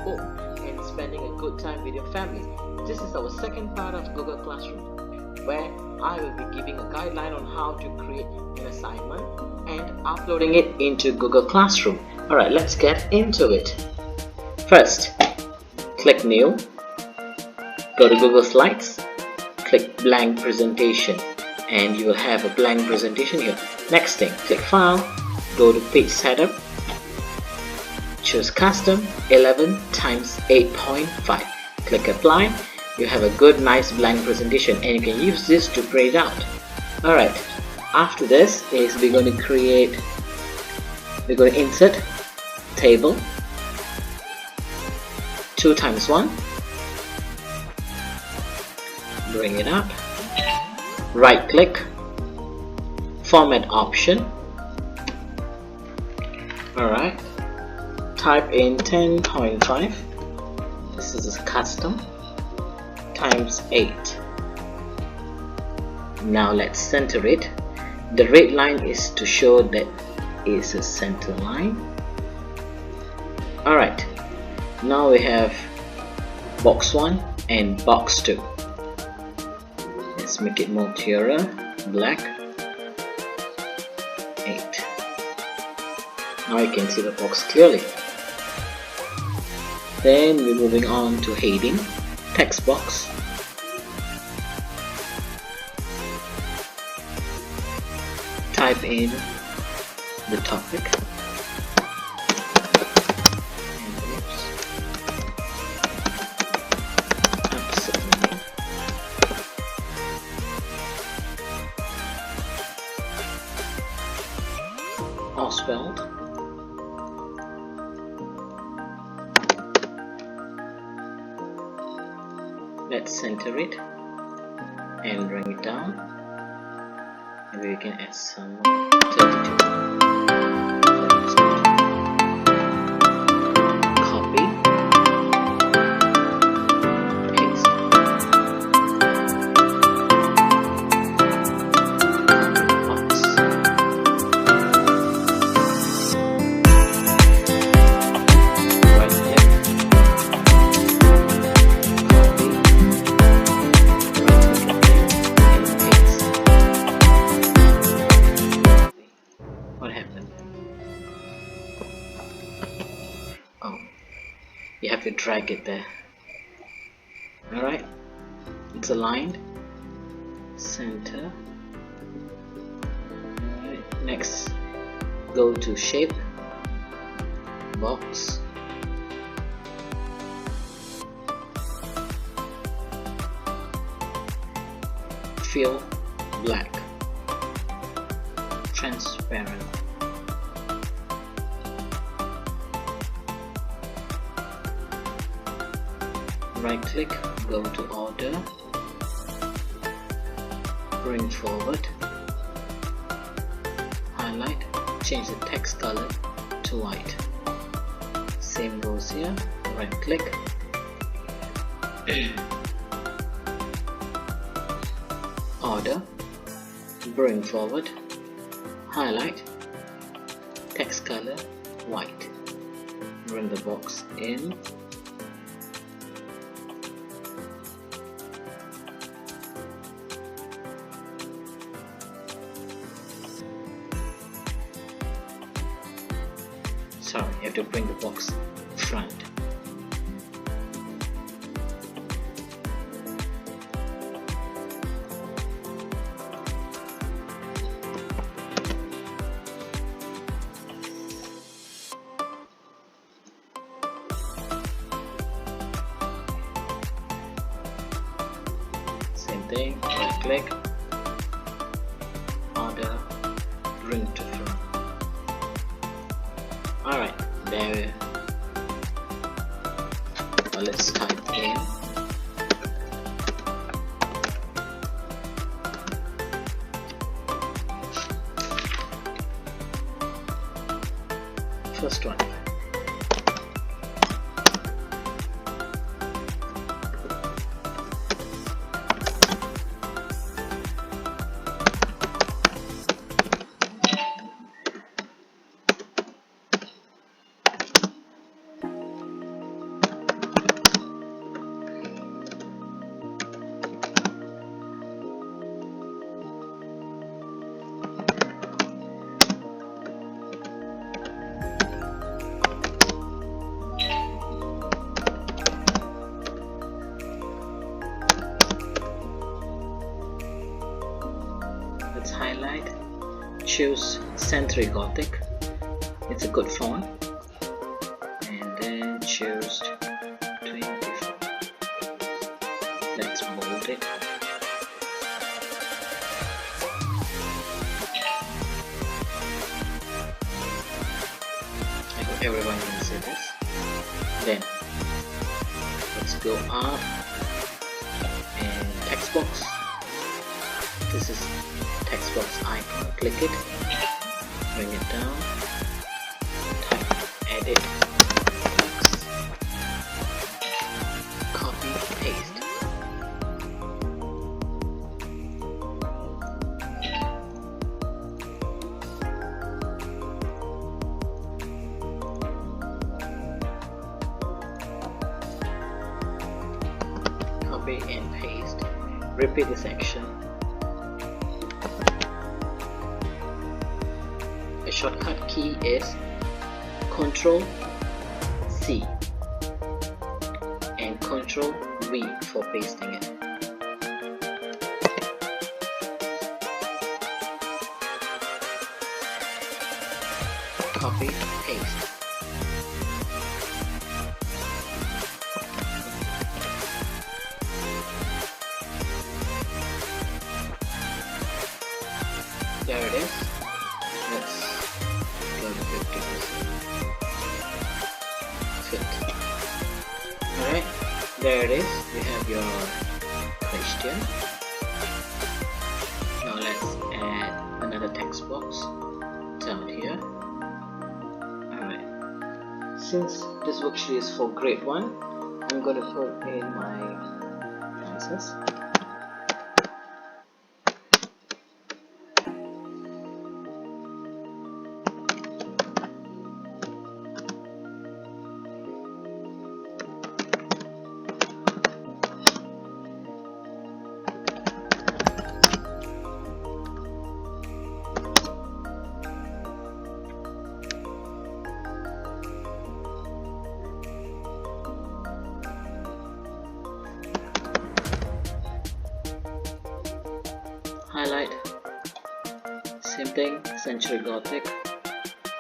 home and spending a good time with your family. This is our second part of Google Classroom, where I will be giving a guideline on how to create an assignment and uploading it into Google Classroom. Alright, let's get into it. First, click New, go to Google Slides, click Blank Presentation, and you will have a blank presentation here. Next thing, click File, go to Page Setup, choose Custom 11 times 8.5, click Apply. You have a good nice blank presentation and you can use this to print it out. Alright, after this is we're going to insert table 2 times 1, bring it up, right click, format option. Alright, type in 10.5, this is a custom, times 8. Now let's center it. The red line is to show that is a center line. Alright, now we have box 1 and box 2. Let's make it more clearer, black, 8. Now you can see the box clearly. Then we're moving on to heading, text box. Type in the topic. Oswald. Let's center it and bring it down. Maybe we can add some 32. Copy, paste, box. Right click, what happened? Oh, you have to drag it there. Alright, it's aligned, center. Alright, next go to shape, box, fill black, transparent. Right click, go to order, bring forward, highlight, change the text color to white. Same goes here, right click, order, bring forward, highlight, text color white, bring the box in, sorry, you have to bring the box front. Same thing, right click, order, bring to front. Alright, there. Now let's type in first one. choose Century Gothic, it's a good font, and then choose 24. Let's bold it. I hope everyone can see this. Then let's go up and text box. This is text box icon. Click it, bring it down, type edit text, copy, paste. Copy and paste. Repeat this action. A shortcut key is Ctrl C and Ctrl V for pasting it. Copy, paste. There it is. Let's go to 50%. Fit. Alright, there it is. You have your question. Now let's add another text box down here. Alright, since this worksheet is for grade 1, I'm going to put in my answers. Highlight, same thing, Century Gothic.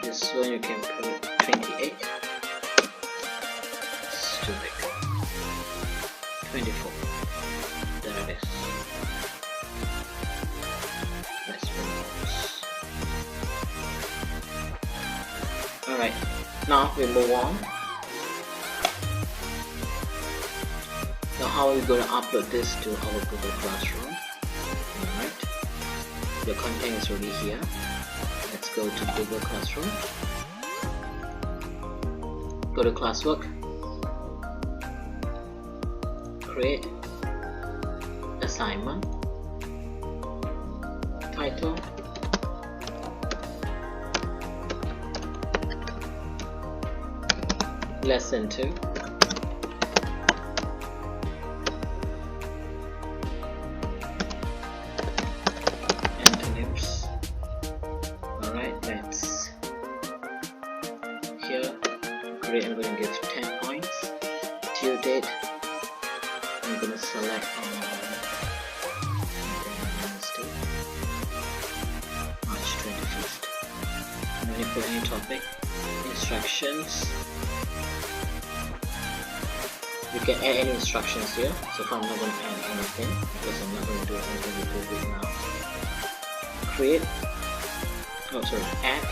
This one you can put 28. It's too big. 24. There it is. Let's remove. Alright, now we move on. Now how are we going to upload this to our Google Classroom? Alright, the content is already here. Let's go to Google Classroom. Go to classwork, create assignment, title, lesson 2, antonyms. Alright, let's here grade I'm going to give 10 points. Due date I'm going to select on Wednesday, March 21st. I'm going to put any topic. Instructions, you can add any instructions here. So far I'm not going to add anything because I'm not going to do anything with it now. Create, add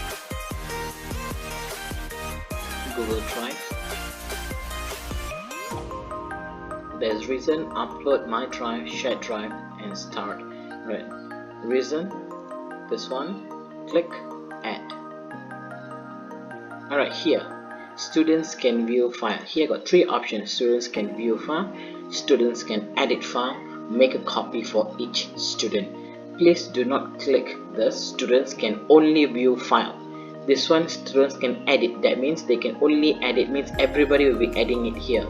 Google Drive. There's reason, upload, my drive, shared drive, and start. Right, reason, this one, click add. Alright, here students can view file. Here got 3 options. Students can view file, students can edit file, make a copy for each student. Please do not click the students can only view file. This one, students can edit. That means they can only edit, means everybody will be adding it here,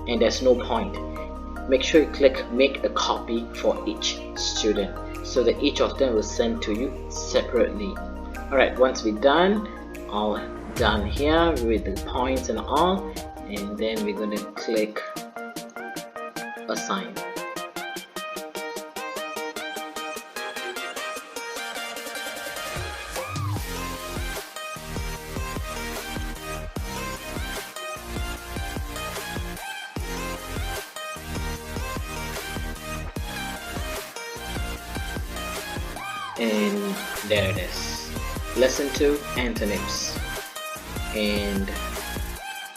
and there's no point. Make sure you click make a copy for each student so that each of them will send to you separately. Alright, once we're done, all done here with the points and all, and then we're going to click assign. and there it is. Lesson 2, antonyms, and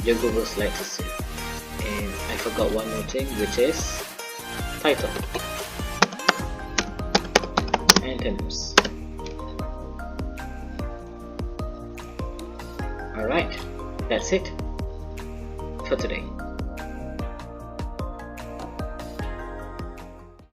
your Google selects it. And I forgot one more thing, which is title. Antonyms. Alright, that's it for today.